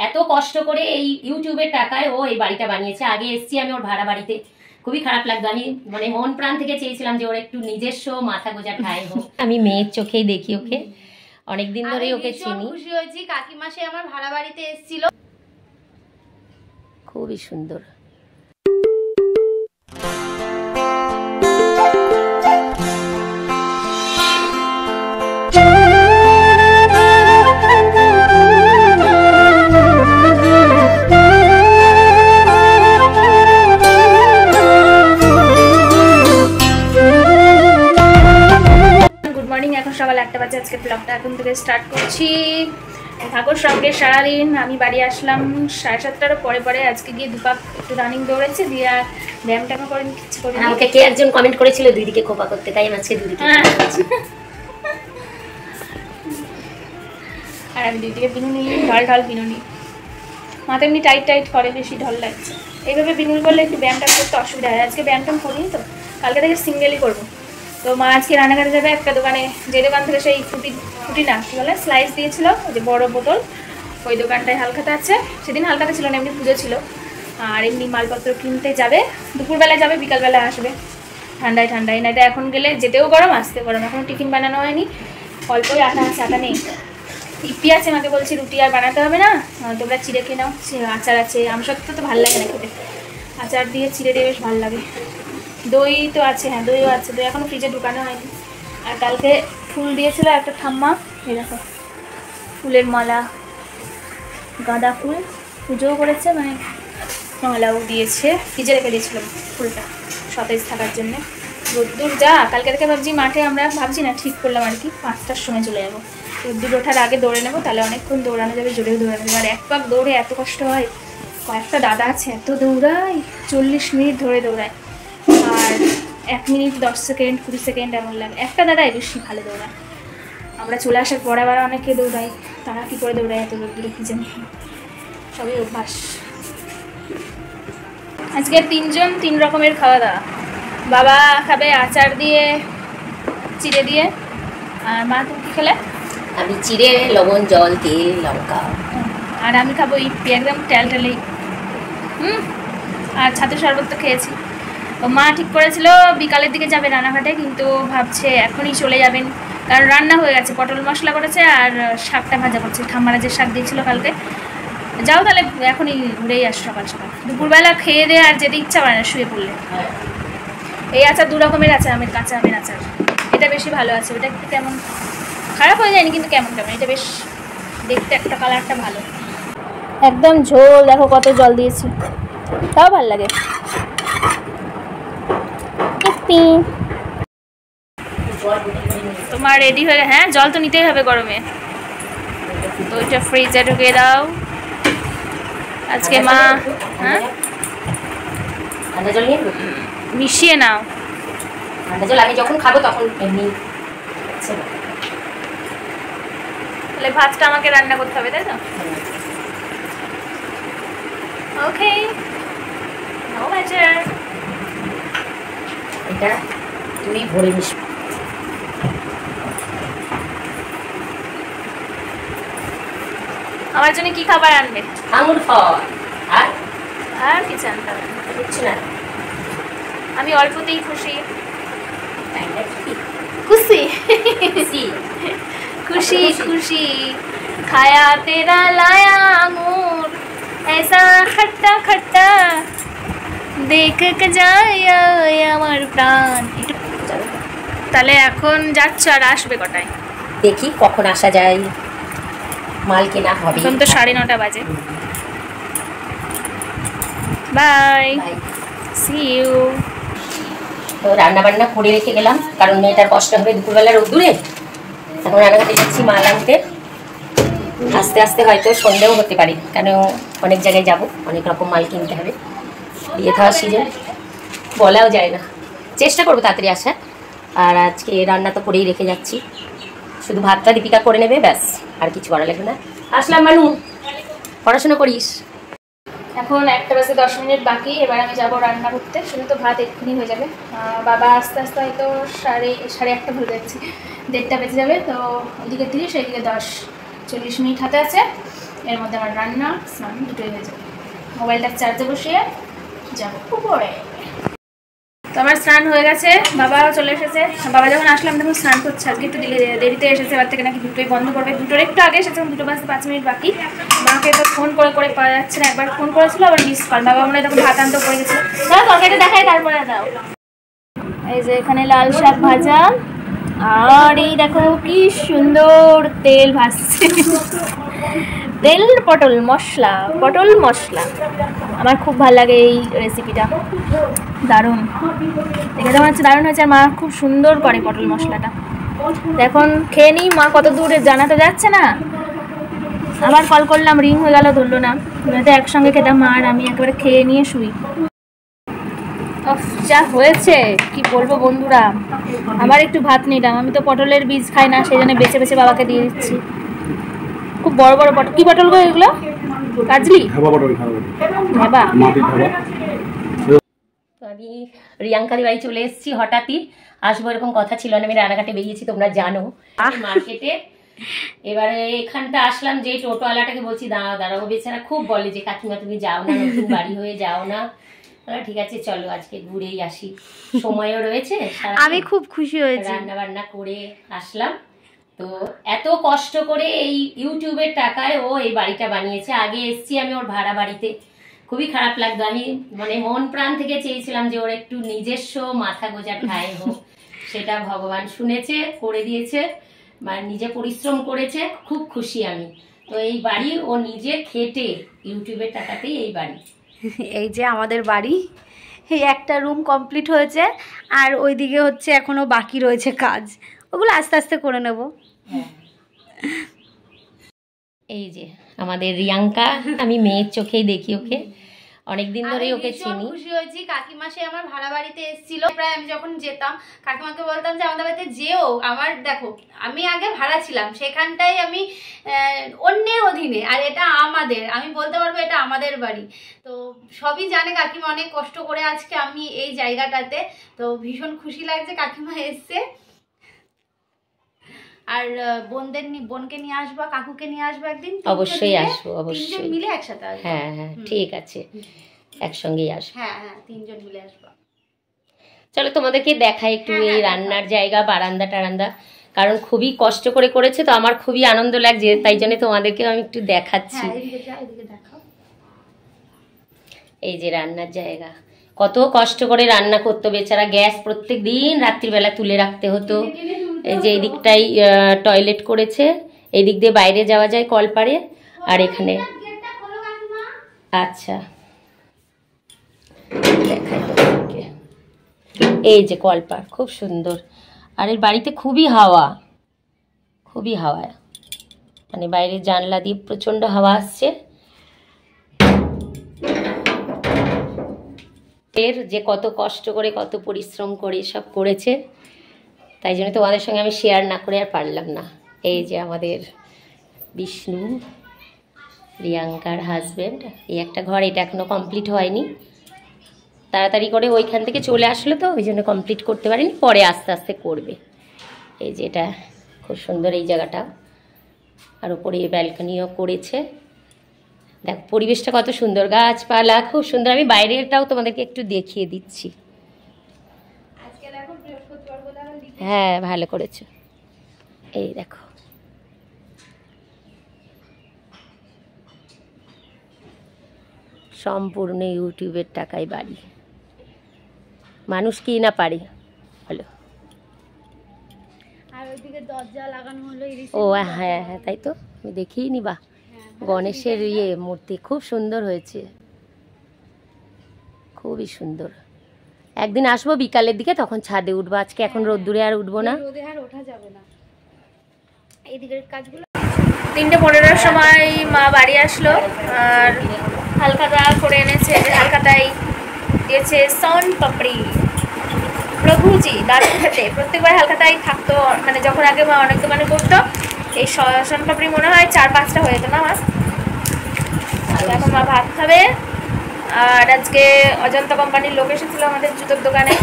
এত কষ্ট করে এই ইউটিউবের টাকায় ও এই বাড়িটা বানিয়েছে। আগে এসছি আমি ওর ভাড়া বাড়িতে, খুবই খারাপ লাগতো। আমি মানে মন প্রাণ থেকে চেয়েছিলাম যে ওর একটু নিজস্ব মাথা গোজা ঠাঁই হোক। আমি মেয়ের চোখেই দেখি ওকে, অনেকদিন ধরেই ওকে চিনি। খুশি হয়েছি, কাকিমা সে আমার ভাড়া বাড়িতে এসেছিল, খুবই সুন্দর। এখন সকাল 1টা বাজে। আজকে ব্লগটা এখন থেকে স্টার্ট করছি। ঠাকুর সঙ্গে সারাদিন আমি বাড়ি আসলাম 7:30টার পরে। আজকে গিয়ে দুপাক একটু রানিং দৌড়েছি, দিয়ে ব্যায়াম ট্যাম করে কিছু করি। আমাকে কে একজন কমেন্ট করেছিল দুই দিকে খোপা করতে, তাই আমি আজকে দুই দিকে। আর আমি দুই দিকে বিনুনি, ঢাল বিনুনি। মাথা এমনি টাইট করে, বেশি ঢল লাগছে। এইভাবে বিনুনি করলে একটু ব্যায়াম ট্যাম করতে অসুবিধা হয়। আজকে ব্যায়াম ট্যাম করিনি তো, কালকে থেকে সিঙ্গেলই করবো। তো মা আজকে রান্নাঘাটে যাবে একটা দোকানে, যে দোকান থেকে সেই ফুটি না কি বলে স্লাইস দিয়েছিল, ওই যে বড় বোতল, ওই দোকানটায় হালখাতা আছে। সেদিন হালখাতা ছিল না, এমনি পুজো ছিল। আর এমনি মালপত্র কিনতে যাবে, দুপুরবেলায় যাবে, বিকালবেলায় আসবে। ঠান্ডায় না, এটা এখন গেলে যেতেও গরম, আসতেও গরম। এখনও টিফিন বানানো হয়নি, অল্পই আটা আছে, আটা নেই। ইপি আছে, মাকে বলছি রুটি আর বানাতে হবে না, তোমরা চিড়ে খেয়ে নাও। আচার আছে, আমসত্ত্ব তো ভালো লাগে না খেতে, আচার দিয়ে চিড়ে দিয়ে বেশ ভালো লাগে। দই তো আছে, হ্যাঁ দইও আছে, দই এখনও ফ্রিজে ঢুকানো হয়নি। আর কালকে ফুল দিয়েছিল একটা ঠাম্মা, এই দেখো ফুলের মালা, গাঁদা ফুল পুজোও করেছে, মানে মালাও দিয়েছে। ফ্রিজে রেখে দিয়েছিলাম ফুলটা সতেজ থাকার জন্য। রোদ্দুর যা, কালকে থেকে ভাবছি মাঠে, আমরা ভাবছি না, ঠিক করলাম আর কি 5টার সময় চলে যাবো। রোদ্দুর ওঠার আগে দৌড়ে নেবো, তাহলে অনেকক্ষণ দৌড়ানো যাবে, জোরেও দৌড়ানো যাবে। আর এক পাক দৌড়ে এত কষ্ট হয়, কয়েকটা দাদা আছে এত দৌড়ায়, 40 মিনিট ধরে দৌড়ায়। আর 1 মিনিট 10 সেকেন্ড 20 সেকেন্ড এমন লাগে। একটা দাদাই বেশি ভালো দৌড়ায়। আমরা চলে আসার পরে আবার অনেকে দৌড়াই, তারা কী করে দৌড়ায় এত দূরে কি জানি, সবই অভ্যাস। আজকে 3 রকমের খাওয়া দাওয়া। বাবা খাবে আচার দিয়ে, চিড়ে দিয়ে। আর মা তুমি কী খেলে? আমি চিড়ে, লবণ, জল, তেল, লঙ্কা। আর আমি খাবো ইপি, একদম টেলটেলেই। আর ছাতু শরবত তো খেয়েছি। মা ঠিক করেছিল বিকালের দিকে যাবে রান্নাঘাটে, কিন্তু ভাবছে এখনই চলে যাবেন, কারণ রান্না হয়ে গেছে, পটল মশলা করেছে আর শাকটা ভাজা করছে। ঠাম্মারা যে শাক দিয়েছিল কালকে, যাও তাহলে এখনই ঘুরেই আস সকাল সকাল। দুপুরবেলা খেয়ে দিয়ে আর যেতে ইচ্ছা করে না, শুয়ে পড়লে। এই আচার 2 রকমের আছে, আমের কাঁচা আমের আচার, এটা বেশি ভালো আছে। ওটা একটু কেমন খারাপ হয়ে যায়নি, কিন্তু কেমন এটা বেশ দেখতে একটা কালারটা ভালো, একদম ঝোল। দেখো কত জল দিয়েছি, তাও ভালো লাগে। তোমার রেডি হয়ে, হ্যাঁ জল তো নিতেই হবে গরমে, তো ওইটা ফ্রিজে ঢুকিয়ে দাও। আজকে মা, হ্যাঁ ঠান্ডা জল নিয়ে মিশিয়ে নাও। ঠান্ডা জল আমি যখন খাবো তখন এমনি। তাহলে ভাতটা আমাকে রান্না করতে হবে, তাই তো? ওকে, নো ম্যাটার। এটা তুমি ভরে মিশ। আমার জন্য কি খাবার আনবে? আঙুর ফল আর কি জানতে হবে কিছু না, আমি অল্পতেই খুশি। খুশি खुशी खुशी खाया तेरा लाया अंगूर ऐसा खट्टा खट्टा देख के যায় আমার প্রাণ। তাহলে এখন যাচ্ছ, আর আসবে কটায়? দেখি কখন আসা যায়, মাল কেনা হবে। এখন তো 9:30 বাজে। Bye, see you. তো রান্না বান্না করে রেখে গেলাম, কারণ মেয়েটার কষ্ট হবে দুপুরবেলা রোদ্দুরে। এখন রান্নাঘাটে যাচ্ছি মাল আনতে। আস্তে আস্তে হয়তো সন্ধ্যেও হতে পারে, কারণ অনেক জায়গায় যাব, অনেক রকম মাল কিনতে হবে। বিয়ে খাওয়ার সিজন, বলাও যায় না। চেষ্টা করবো তাড়াতাড়ি আসার। আর আজকে রান্না তো করেই রেখে যাচ্ছি, শুধু ভাতটা দীপিকা করে নেবে, ব্যাস আর কিছু করা লাগবে না। আসলাম মানু, পড়াশোনা করিস? এখন 1টা বাজে 10 মিনিট বাকি, এবার আমি যাবো রান্না করতে। শুধু তো ভাত এক্ষুনি হয়ে যাবে। বাবা আস্তে আস্তে হয়তো 1:30 ভুলে যাচ্ছি, 1:30 বেজে যাবে। তো ওইদিকে 30, এইদিকে 10, 40 মিনিট হাতে আছে। এর মধ্যে আমার রান্না স্নান দুটোই হয়ে যাবে। মোবাইলটা চার্জে বসিয়ে যাবো উপরে। তো আমার স্নান হয়ে গেছে, বাবাও চলে এসেছে। বাবা যখন আসলাম তখন স্নান করছে, আজকে একটু দেরিতে এসেছে, এবার থেকে নাকি দুটোই বন্ধ করবে। দুটোর একটু আগে এসেছে, 2 বাজতে 5 মিনিট বাকি। মাকে তো ফোন করে করে পাওয়া যাচ্ছে না, একবার ফোন করেছিল আবার মিস কল। বাবা মনে হয় তখন ভাত আনতে পড়ে গেছিলো। দাও তরকারিটা দেখাই তারপরে দাও। এই যে এখানে লাল শাক ভাজা, আর এই দেখো কি সুন্দর তেল ভাজছে, তেল পটল মশলা, পটল মশলা। আমার খুব ভালো লাগে এই রেসিপিটা, দারুণ দেখে তো মনে হচ্ছে দারুণ হয়েছে। আর মা খুব সুন্দর করে পটল মশলাটা। এখন খেয়ে নিই, মা কত দূরে জানাতে যাচ্ছে না। আবার কল করলাম, রিং হয়ে গেল, ধরলো না। তো একসঙ্গে খেতাম মা আর আমি, একেবারে খেয়ে নিয়ে শুই। যা হয়েছে কি বলবো বন্ধুরা, আমার একটু ভাত নিলাম। আমি তো পটলের বীজ খাই না, সেই জন্য বেছে বেছে বাবাকে দিয়ে দিচ্ছি। খুব বড় বড় পটল। কি পটল গো এগুলো? কাজলি? হ্যাঁ। তো আমি রিয়াঙ্কাদের বাড়ি চলে এসেছি, হঠাৎই আসবো এরকম কথা ছিল না। আমি রানাঘাটে বেরিয়েছি, তোমরা জানো, মার্কেটে। এবারে এখানটা আসলাম, যে টোটোওয়ালাটাকে বলছি দাঁড়াবো, বেচারা খুব বলে যে কাকিমা তুমি যাও না, নতুন বাড়ি হয়ে যাও না। ঠিক আছে চলো আজকে ঘুরেই আসি, সময়ও রয়েছে। আমি খুব খুশি হয়েছি, রান্না বান্না করে আসলাম। তো এত কষ্ট করে এই ইউটিউবের টাকায় ও এই বাড়িটা বানিয়েছে। আগে এসছি আমি ওর ভাড়া বাড়িতে, খুবই খারাপ লাগতো। আমি মানে মন প্রাণ থেকে চেয়েছিলাম যে ওর একটু নিজস্ব মাথা গোজার ঠাঁই হোক, সেটা ভগবান শুনেছে, করে দিয়েছে, মানে নিজে পরিশ্রম করেছে। খুব খুশি আমি। তো এই বাড়ি ও নিজে খেটে, ইউটিউবের টাকাতেই এই বাড়ি। এই যে আমাদের বাড়ি, এই একটা রুম কমপ্লিট হয়েছে, আর ওইদিকে হচ্ছে এখনো বাকি রয়েছে কাজ, ওগুলো আস্তে আস্তে করে নেব। এই যে আমাদের রিয়াঙ্কা, আমি মেয়ের চোখেই দেখি ওকে, অনেকদিন ধরেই ওকে চিনি। খুশি হয়েছি। কাকিমা সে আমার ভাড়া বাড়িতে এসেছিল, প্রায় আমি যখন যেতাম কাকিমাকে বলতাম যে আমাদের বাড়িতে যেও। আমার দেখো, আমি আগে ভাড়া ছিলাম, সেখানটাই আমি অন্যের অধীনে, আর এটা আমাদের, আমি বলতে পারবো এটা আমাদের বাড়ি। তো সবই জানে কাকিমা, অনেক কষ্ট করে আজকে আমি এই জায়গাটাতে। তো ভীষণ খুশি লাগছে কাকিমা এসছে। আর বোনকে নিয়ে আসবা, কাকুকে নিয়ে আসবা একদিন। অবশ্যই আসবো, অবশ্যই, 3 জন মিলে একসাথে আসবো। হ্যাঁ হ্যাঁ ঠিক আছে, একসঙ্গেই আসবো। হ্যাঁ হ্যাঁ 3 জন মিলে আসবা। চলো তোমাদেরকে দেখাই একটু এই রান্নার জায়গা, বারান্দা টারান্দা, কারণ খুবই কষ্ট করে করেছে। তো আমার খুবই আনন্দ লাগছে, তাই জন্য তোমাদেরকে আমি একটু দেখাচ্ছি। এই যে রান্নার জায়গা, কত কষ্ট করে রান্না করতো বেচারা। গ্যাস প্রত্যেক দিন রাত্রিবেলা তুলে রাখতে হতো। এই যে এই দিকটাই টয়লেট করেছে, এই দিক দিয়ে বাইরে যাওয়া যায় কলপাড়ে। আর এখানে আচ্ছা দেখাই তোমাকে, এই যে কলপাড়, খুব সুন্দর। আর এর বাড়িতে খুবই হাওয়া, খুবই হাওয়া, মানে বাইরে জানলা দিয়ে প্রচণ্ড হাওয়া আসছে। এর যে কত কষ্ট করে, কত পরিশ্রম করে সব করেছে, তাই জন্য তোমাদের সঙ্গে আমি শেয়ার না করে আর পারলাম না। এই যে আমাদের বিষ্ণু, রিয়াঙ্কার হাজব্যান্ড, এই একটা ঘর, এটা এখনো কমপ্লিট হয়নি। তাড়াতাড়ি করে ওইখান থেকে চলে আসলো, তো ওই জন্য কমপ্লিট করতে পারিনি, পরে আস্তে আস্তে করবে। এই যে এটা খুব সুন্দর এই জায়গাটা, আর ওপরে ব্যালকনিও করেছে। দেখ পরিবেশটা কত সুন্দর, গাছপালা খুব সুন্দর। আমি বাইরেটাও তোমাদেরকে একটু দেখিয়ে দিচ্ছি। হ্যাঁ ভালো করেছো, এই দেখো। সম্পূর্ণ ইউটিউবের টাকায় বাড়ি, মানুষ কি না পারে বলো। আর ওইদিকে দরজা লাগানো হলো। ও হ্যাঁ হ্যাঁ তাই তো, আমি দেখিনি। বা গণেশের মূর্তি খুব সুন্দর হয়েছে, খুবই সুন্দর। একদিন আসবো বিকালের দিকে, তখন ছাদে উঠবো। আজকে এখন রোদ্দুরে আর উঠবো না, রোদে আর ওঠা যাবে না। এইদিকের কাজগুলো 3:15 সময় মা বাড়ি আসলো, আর হালখাতা করে এনেছে। হালখাতায় দিয়েছে সন পাপড়ি, প্রভুজি দারুণ খেতে। প্রত্যেকবার হালখাতায় থাকতো, মানে যখন আগে মা অনেক দোকানে করতো, এই সন পাপড়ি মনে হয় 4-5টা হয়ে যেত না মা। এখন মা ভাত খাবে। আর আজকে অজন্তা কোম্পানির লোক এসেছিলো আমাদের জুতোর দোকানে,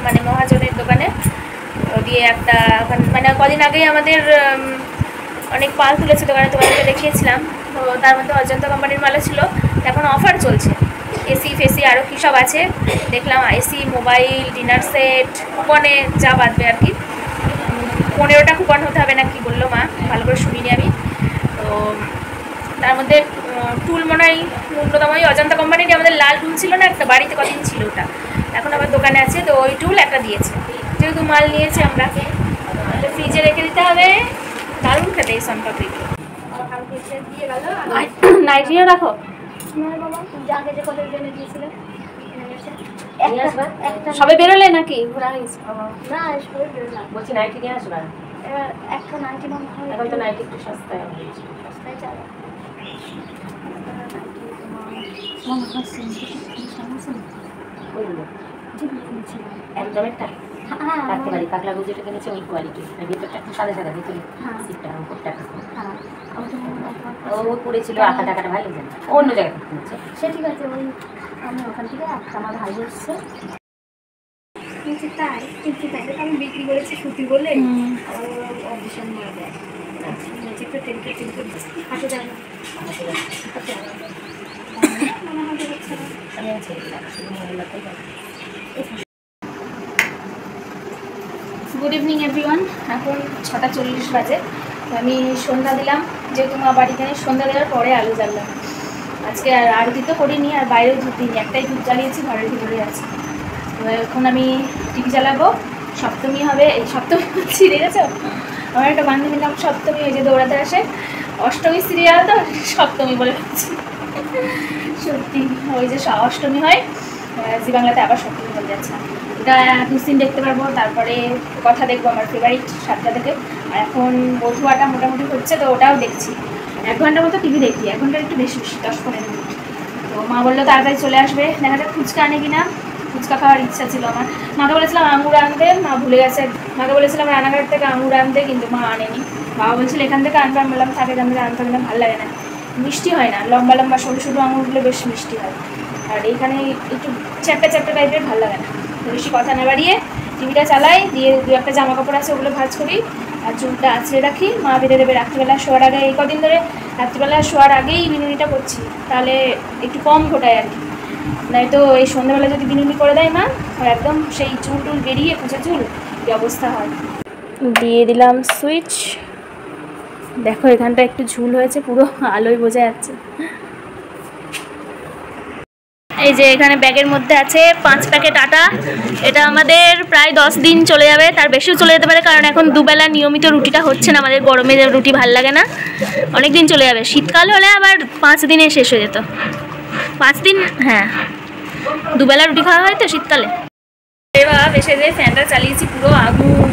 মানে মহাজনের দোকানে। দিয়ে একটা মানে কদিন আগেই আমাদের অনেক পাল তুলেছে দোকানে, তোমাদেরকে দেখিয়েছিলাম। তো তো তার মধ্যে অজন্তা কোম্পানির মালও ছিল, এখন অফার চলছে। এসি ফেসি আরও কী সব আছে দেখলাম, এসি, মোবাইল, ডিনার সেট, কুপনে যা বাঁধবে আর কি। 15টা কুপন হতে হবে না কি বললো মা, ভালো করে শুনিনি আমি। তো তার মধ্যে টুল মনে হয় ন্যূনতম, ওই অজন্তা কোম্পানির আমাদের লাল টুল ছিল না একটা, বাড়িতে কদিন ছিল ওটা, এখন আমার দোকানে আছে। তো ওই টুল একটা দিয়েছে, যেহেতু মাল নিয়েছে আমরা, ফ্রিজে রেখে দিতে হবে। দারুণ খেতে এই সোনপাপড়ি। নাইটিও রাখো সবে বেরোলে নাকি? বলছি নাইটি নিয়ে আসবা, একটা 99 এখন তো নাইটি একটু সস্তায় একদম একটা রাখতে পারি। কাকলা গুলো যেটা কিনেছে ওই কোয়ালিটি, ভিতরটা একটু সাদা সাদা, ভিতরে সিটটা উপরটা ও পড়েছিল, আঁকা টাকাটা ভালো লাগে অন্য জায়গায় কিনেছে। সে ঠিক আছে, ওই আমি ওখান থেকে একটা আমার ভাই এসছে তাই, কিন্তু তাইটা আমি বিক্রি করেছি সুতি বলে অডিশন করে দেয়, একটু টেনকে টেনকে হাঁটে যায় না, গুড ইভিনিং এভরিওয়ান। এখন 6:40 বাজে। তো আমি সন্ধ্যা দিলাম, যেহেতু মা বাড়িতে নেই, সন্ধ্যা দেওয়ার পরে আলু জ্বাললাম। আজকে আর আরতি তো করিনি, আর বাইরেও ধূপ দিইনি, একটাই ধূপ জ্বালিয়েছি, ঘরের ভিতরে আছে। তো এখন আমি টিভি চালাবো, সপ্তমী হবে। এই সপ্তমী ছিঁড়ে গেছে, আমার একটা বান্ধবীর নাম সপ্তমী, ওই যে দৌড়াতে আসে, অষ্টমী সিরিয়াল তো সপ্তমী বলে ভাবছি। সত্যি ওই যে অষ্টমী হয় জি বাংলাতে, আবার সপ্তমী হয়ে যাচ্ছে। এটা 2 সিন দেখতে পারবো, তারপরে কথা দেখবো, আমার ফেভারিট 7টা থেকে। আর এখন বধুয়াটা মোটামুটি হচ্ছে, তো ওটাও দেখছি। 1 ঘন্টার মতো টিভি দেখি, 1 ঘন্টার একটু বেশি, 10-15 মিনিট। তো মা বললো তাড়াতাড়ি চলে আসবে, দেখা যাক ফুচকা আনে কিনা। ফুচকা খাওয়ার ইচ্ছা ছিল আমার। মাকে বলেছিলাম আঙুর আনতে, মা ভুলে গেছে। মাকে বলেছিলাম রানাঘাট থেকে আঙুর আনতে, কিন্তু মা আনেনি। বাবা বলছিল এখান থেকে আনতে, আমি বললাম থাকে, এখান থেকে আনতে হবে না, ভালো লাগে না, মিষ্টি হয় না। লম্বা লম্বা সরু সরু আঙুরগুলো বেশ মিষ্টি হয়, আর এইখানে একটু চ্যাপটা চ্যাপটা টাইপের ভালো লাগে না। তো বেশি কথা না বাড়িয়ে টিভিটা চালাই, দিয়ে 2-1টা জামা কাপড় আছে ওগুলো ভাঁজ করি, আর চুলটা আঁচড়ে রাখি। মা বেঁধে দেবে রাত্রিবেলা শোয়ার আগে। এই কদিন ধরে রাত্রিবেলা শোয়ার আগেই বিনুনিটা করছি, তাহলে একটু কম ঘটায় আর কি। নয়তো এই সন্ধ্যাবেলা যদি বিনুনি করে দেয় মা, আর একদম সেই চুল টুল বেরিয়ে কুচে চুল কি অবস্থা হয়। দিয়ে দিলাম সুইচ, দেখো এখানটা একটু ঝুল হয়েছে, পুরো আলোয় বোঝা যাচ্ছে। এই যে এখানে ব্যাগের মধ্যে আছে 5 প্যাকেট আটা। এটা আমাদের প্রায় 10 দিন চলে যাবে, তার বেশিও চলে যেতে পারে, কারণ এখন দুবেলা নিয়মিত রুটিটা হচ্ছে না আমাদের, গরমে রুটি ভাল লাগে না, অনেক দিন চলে যাবে। শীতকাল হলে আবার 5 দিনে শেষ হয়ে যেত। 5 দিন, হ্যাঁ, দুবেলা রুটি খাওয়া হয় তো শীতকালে। এবার বেশি যে ফ্যানটা চালিয়েছি, পুরো আগুন।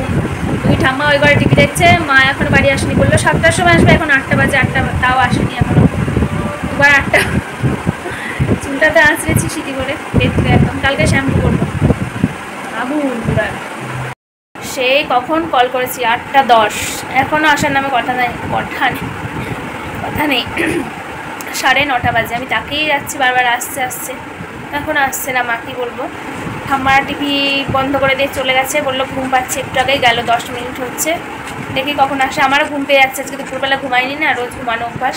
দুই ঠাম্মা ওই ঘরে টিভি দেখছে, মা এখনো বাড়ি আসেনি, বললো 7টার সময় আসবে, এখন 8টা বাজে, 8টা তাও আসেনি এখনো, দুবার 8টা। চুলটাতে আঁচড়েছি সিটি করে, দেখতে একদম, কালকে শ্যাম্পু করবো। আগুন পুরো, সেই কখন কল করেছি 8টা 10, এখনও আসার নামে কথা নেই, কথা নেই। 9:30 বাজে, আমি তাকেই যাচ্ছি বারবার, আসছে, এখন আসছে না। মা কি বলবো, ঠাম্মার টিভি বন্ধ করে দিয়ে চলে গেছে, বললো ঘুম পাচ্ছে, একটু আগেই গেল, 10 মিনিট হচ্ছে, দেখি কখন আসে। আমারও ঘুম পেয়ে যাচ্ছে, আজকে দুপুরবেলা ঘুমাইনি না, রোজ ঘুমানো অভ্যাস,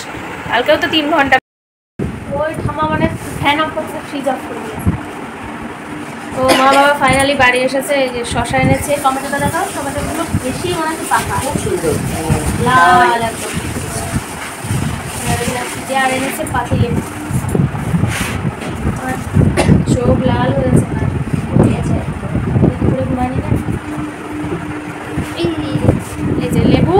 কালকেও তো 3 ঘন্টা। ওই ঠাম্মা মানে ফ্যান অফ করছে, ফ্রিজ অফ করে দিয়েছে। তো মা বাবা ফাইনালি বাড়ি এসেছে। এই যে শশা এনেছে, টমেটোটা দেখাও, টমেটোগুলো বেশি মনে হচ্ছে পাকা, খুব সুন্দর লাল একদম। আর এনেছে পাতিলেবু, চোখ লাল হয়েছে না, দুপুরে ঘুমানি না। এই যে লেবু,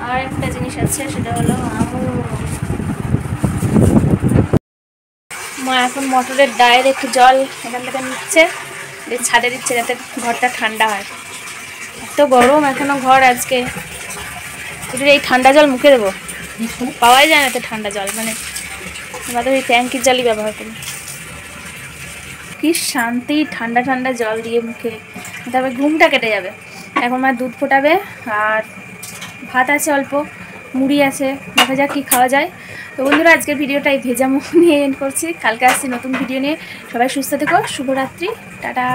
আর একটা জিনিস আছে, সেটা হলো আঙুর। মা এখন মোটরের ডাইরেক্ট জল এখান থেকে নিচ্ছে, ছাদে দিচ্ছে যাতে ঘরটা ঠান্ডা হয়। এত গরম এখনো ঘর, আজকে একটু এই ঠান্ডা জল মুখে দেবো, পাওয়াই যায় না তো ঠান্ডা জল, মানে আমাদের এই ট্যাঙ্কির জলই ব্যবহার করি। কি শান্তি, ঠান্ডা ঠান্ডা জল দিয়ে মুখে, তারপরে ঘুমটা কেটে যাবে। এখন মা দুধ ফোটাবে, আর ভাত আছে অল্প, মুড়ি আছে, দেখা যাক কী খাওয়া যায়। তো বন্ধুরা, আজকের ভিডিওটা এই ভেজা মুখ নিয়ে এন্ড করছি। কালকে আসছি নতুন ভিডিও নিয়ে। সবাই সুস্থ থেকো, শুভরাত্রি, টাটা।